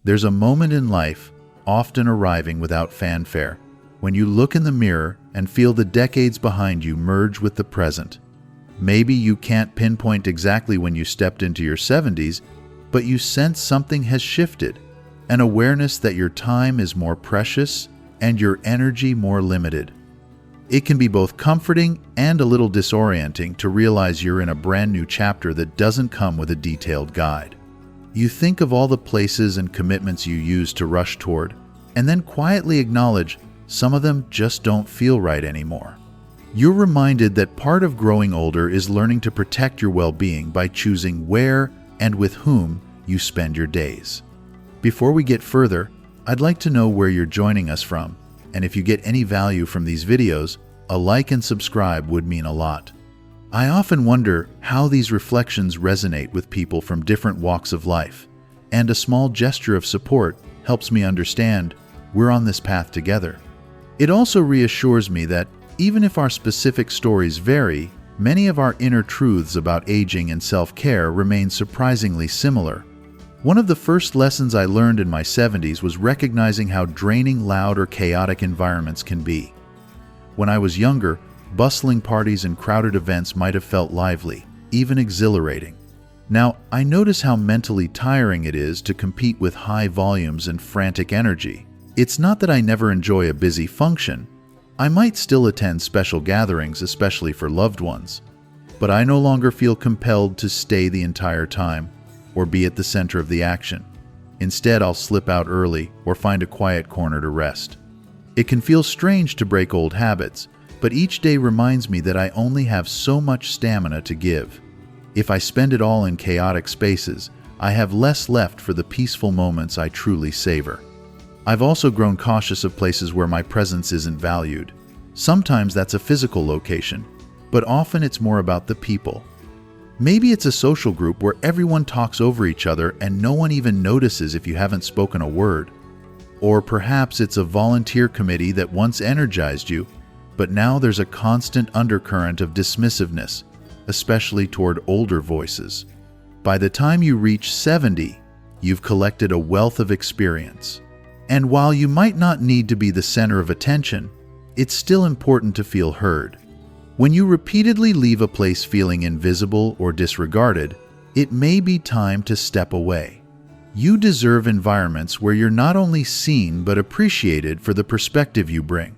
There's a moment in life, often arriving without fanfare, when you look in the mirror and feel the decades behind you merge with the present. Maybe you can't pinpoint exactly when you stepped into your 70s, but you sense something has shifted, an awareness that your time is more precious and your energy more limited. It can be both comforting and a little disorienting to realize you're in a brand new chapter that doesn't come with a detailed guide. You think of all the places and commitments you used to rush toward, and then quietly acknowledge some of them just don't feel right anymore. You're reminded that part of growing older is learning to protect your well-being by choosing where and with whom you spend your days. Before we get further, I'd like to know where you're joining us from, and if you get any value from these videos, a like and subscribe would mean a lot. I often wonder how these reflections resonate with people from different walks of life, and a small gesture of support helps me understand we're on this path together. It also reassures me that even if our specific stories vary, many of our inner truths about aging and self-care remain surprisingly similar. One of the first lessons I learned in my 70s was recognizing how draining loud or chaotic environments can be. When I was younger, bustling parties and crowded events might have felt lively, even exhilarating. Now, I notice how mentally tiring it is to compete with high volumes and frantic energy. It's not that I never enjoy a busy function. I might still attend special gatherings, especially for loved ones. But I no longer feel compelled to stay the entire time or be at the center of the action. Instead, I'll slip out early or find a quiet corner to rest. It can feel strange to break old habits, but each day reminds me that I only have so much stamina to give. If I spend it all in chaotic spaces, I have less left for the peaceful moments I truly savor. I've also grown cautious of places where my presence isn't valued. Sometimes that's a physical location, but often it's more about the people. Maybe it's a social group where everyone talks over each other and no one even notices if you haven't spoken a word. Or perhaps it's a volunteer committee that once energized you, but now there's a constant undercurrent of dismissiveness, especially toward older voices. By the time you reach 70, you've collected a wealth of experience. And while you might not need to be the center of attention, it's still important to feel heard. When you repeatedly leave a place feeling invisible or disregarded, it may be time to step away. You deserve environments where you're not only seen but appreciated for the perspective you bring.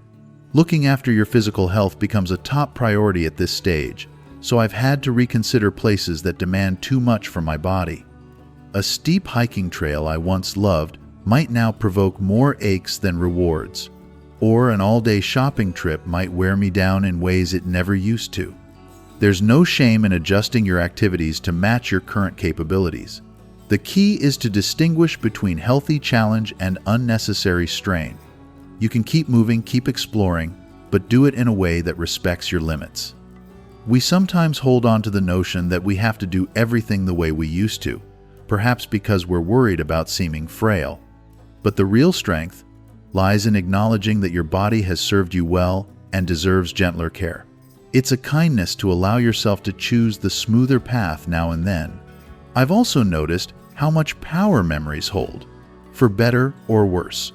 Looking after your physical health becomes a top priority at this stage, so I've had to reconsider places that demand too much from my body. A steep hiking trail I once loved might now provoke more aches than rewards, or an all-day shopping trip might wear me down in ways it never used to. There's no shame in adjusting your activities to match your current capabilities. The key is to distinguish between healthy challenge and unnecessary strain. You can keep moving, keep exploring, but do it in a way that respects your limits. We sometimes hold on to the notion that we have to do everything the way we used to, perhaps because we're worried about seeming frail. But the real strength lies in acknowledging that your body has served you well and deserves gentler care. It's a kindness to allow yourself to choose the smoother path now and then. I've also noticed how much power memories hold, for better or worse.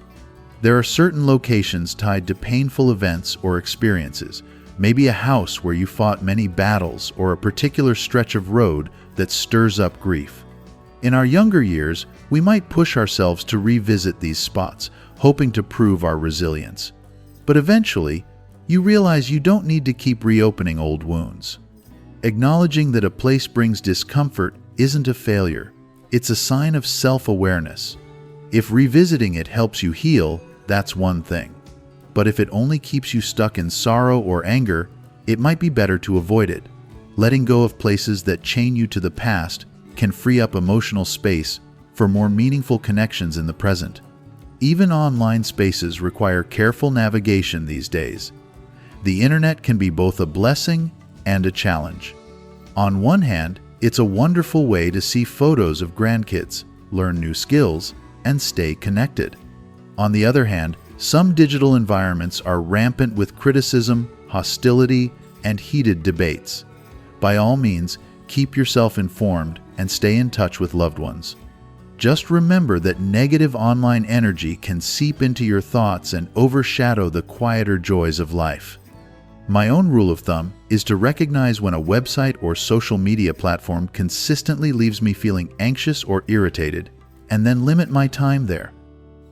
There are certain locations tied to painful events or experiences, maybe a house where you fought many battles or a particular stretch of road that stirs up grief. In our younger years, we might push ourselves to revisit these spots, hoping to prove our resilience. But eventually, you realize you don't need to keep reopening old wounds. Acknowledging that a place brings discomfort isn't a failure. It's a sign of self-awareness. If revisiting it helps you heal, that's one thing. But if it only keeps you stuck in sorrow or anger, it might be better to avoid it. Letting go of places that chain you to the past can free up emotional space for more meaningful connections in the present. Even online spaces require careful navigation these days. The internet can be both a blessing and a challenge. On one hand, it's a wonderful way to see photos of grandkids, learn new skills, and stay connected. On the other hand, some digital environments are rampant with criticism, hostility, and heated debates. By all means, keep yourself informed and stay in touch with loved ones. Just remember that negative online energy can seep into your thoughts and overshadow the quieter joys of life. My own rule of thumb is to recognize when a website or social media platform consistently leaves me feeling anxious or irritated, and then limit my time there.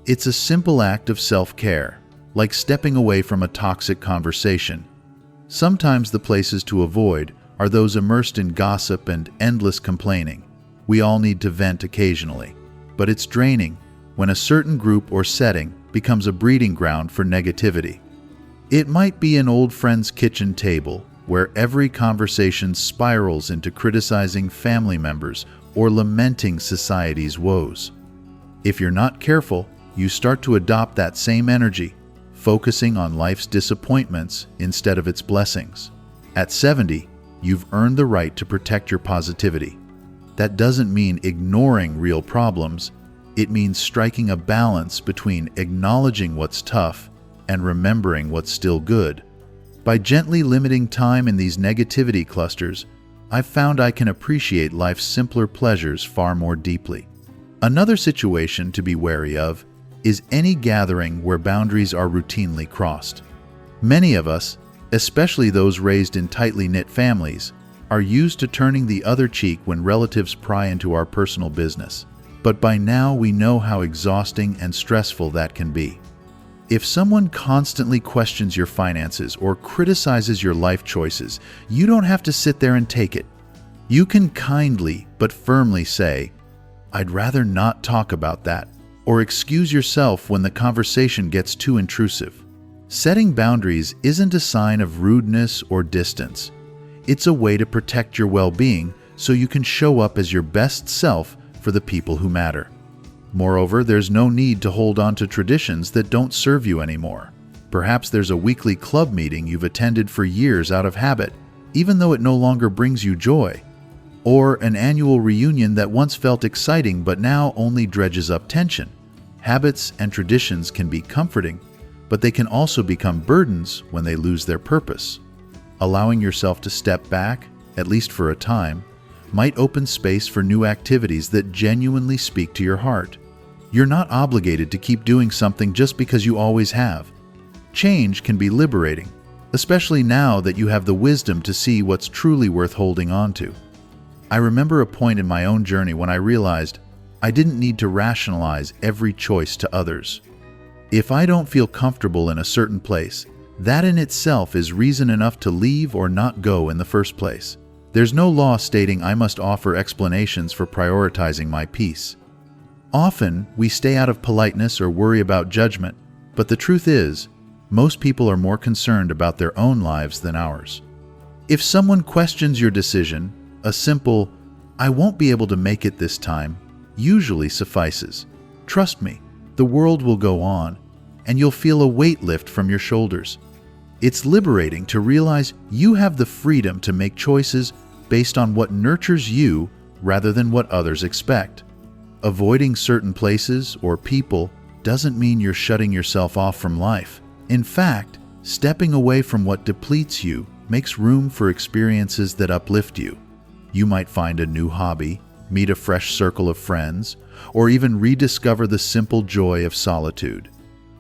It's a simple act of self-care, like stepping away from a toxic conversation. Sometimes the places to avoid are those immersed in gossip and endless complaining. We all need to vent occasionally, but it's draining when a certain group or setting becomes a breeding ground for negativity. It might be an old friend's kitchen table where every conversation spirals into criticizing family members or lamenting society's woes. If you're not careful, you start to adopt that same energy, focusing on life's disappointments instead of its blessings. At 70, you've earned the right to protect your positivity. That doesn't mean ignoring real problems. It means striking a balance between acknowledging what's tough and remembering what's still good. By gently limiting time in these negativity clusters, I've found I can appreciate life's simpler pleasures far more deeply. Another situation to be wary of is any gathering where boundaries are routinely crossed. Many of us, especially those raised in tightly knit families, are used to turning the other cheek when relatives pry into our personal business. But by now we know how exhausting and stressful that can be. If someone constantly questions your finances or criticizes your life choices, you don't have to sit there and take it. You can kindly but firmly say, "I'd rather not talk about that," or excuse yourself when the conversation gets too intrusive. Setting boundaries isn't a sign of rudeness or distance. It's a way to protect your well-being so you can show up as your best self for the people who matter. Moreover, there's no need to hold on to traditions that don't serve you anymore. Perhaps there's a weekly club meeting you've attended for years out of habit, even though it no longer brings you joy. Or an annual reunion that once felt exciting but now only dredges up tension. Habits and traditions can be comforting, but they can also become burdens when they lose their purpose. Allowing yourself to step back, at least for a time, might open space for new activities that genuinely speak to your heart. You're not obligated to keep doing something just because you always have. Change can be liberating, especially now that you have the wisdom to see what's truly worth holding on to. I remember a point in my own journey when I realized I didn't need to rationalize every choice to others. If I don't feel comfortable in a certain place, that in itself is reason enough to leave or not go in the first place. There's no law stating I must offer explanations for prioritizing my peace. Often, we stay out of politeness or worry about judgment, but the truth is, most people are more concerned about their own lives than ours. If someone questions your decision, a simple, "I won't be able to make it this time," usually suffices. Trust me, the world will go on, and you'll feel a weight lift from your shoulders. It's liberating to realize you have the freedom to make choices based on what nurtures you rather than what others expect. Avoiding certain places or people doesn't mean you're shutting yourself off from life. In fact, stepping away from what depletes you makes room for experiences that uplift you. You might find a new hobby, meet a fresh circle of friends, or even rediscover the simple joy of solitude.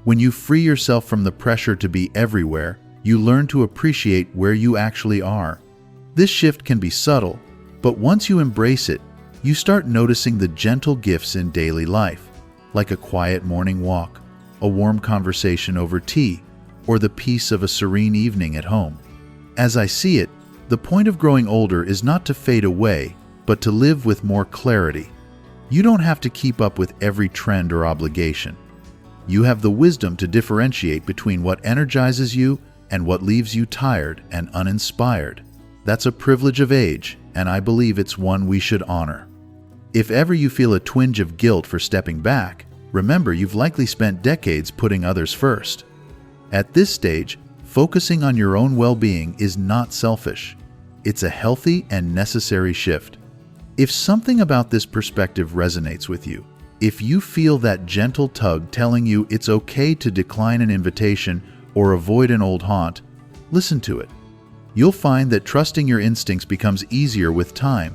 When you free yourself from the pressure to be everywhere, you learn to appreciate where you actually are. This shift can be subtle, but once you embrace it, you start noticing the gentle gifts in daily life, like a quiet morning walk, a warm conversation over tea, or the peace of a serene evening at home. As I see it, the point of growing older is not to fade away, but to live with more clarity. You don't have to keep up with every trend or obligation. You have the wisdom to differentiate between what energizes you and what leaves you tired and uninspired. That's a privilege of age, and I believe it's one we should honor. If ever you feel a twinge of guilt for stepping back, remember you've likely spent decades putting others first. At this stage, focusing on your own well-being is not selfish. It's a healthy and necessary shift. If something about this perspective resonates with you, if you feel that gentle tug telling you it's okay to decline an invitation or avoid an old haunt, listen to it. You'll find that trusting your instincts becomes easier with time,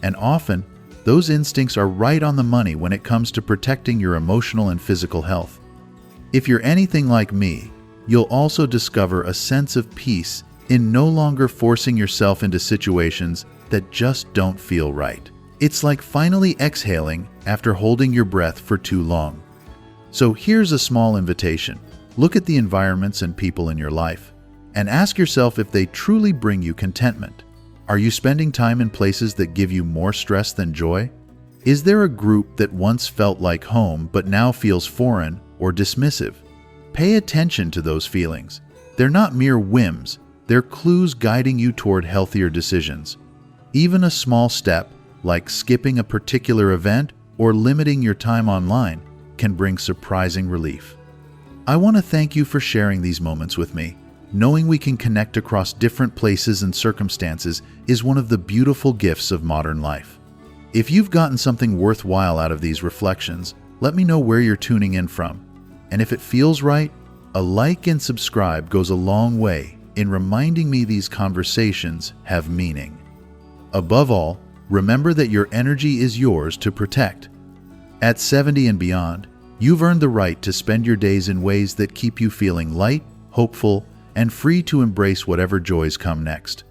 and often Those instincts are right on the money when it comes to protecting your emotional and physical health. If you're anything like me, you'll also discover a sense of peace in no longer forcing yourself into situations that just don't feel right. It's like finally exhaling after holding your breath for too long. So here's a small invitation. Look at the environments and people in your life and ask yourself if they truly bring you contentment. Are you spending time in places that give you more stress than joy? Is there a group that once felt like home but now feels foreign or dismissive? Pay attention to those feelings. They're not mere whims, they're clues guiding you toward healthier decisions. Even a small step, like skipping a particular event or limiting your time online, can bring surprising relief. I want to thank you for sharing these moments with me. Knowing we can connect across different places and circumstances is one of the beautiful gifts of modern life. If you've gotten something worthwhile out of these reflections, let me know where you're tuning in from. And if it feels right, a like and subscribe goes a long way in reminding me these conversations have meaning. Above all, remember that your energy is yours to protect. At 70 and beyond, you've earned the right to spend your days in ways that keep you feeling light, hopeful, and free to embrace whatever joys come next.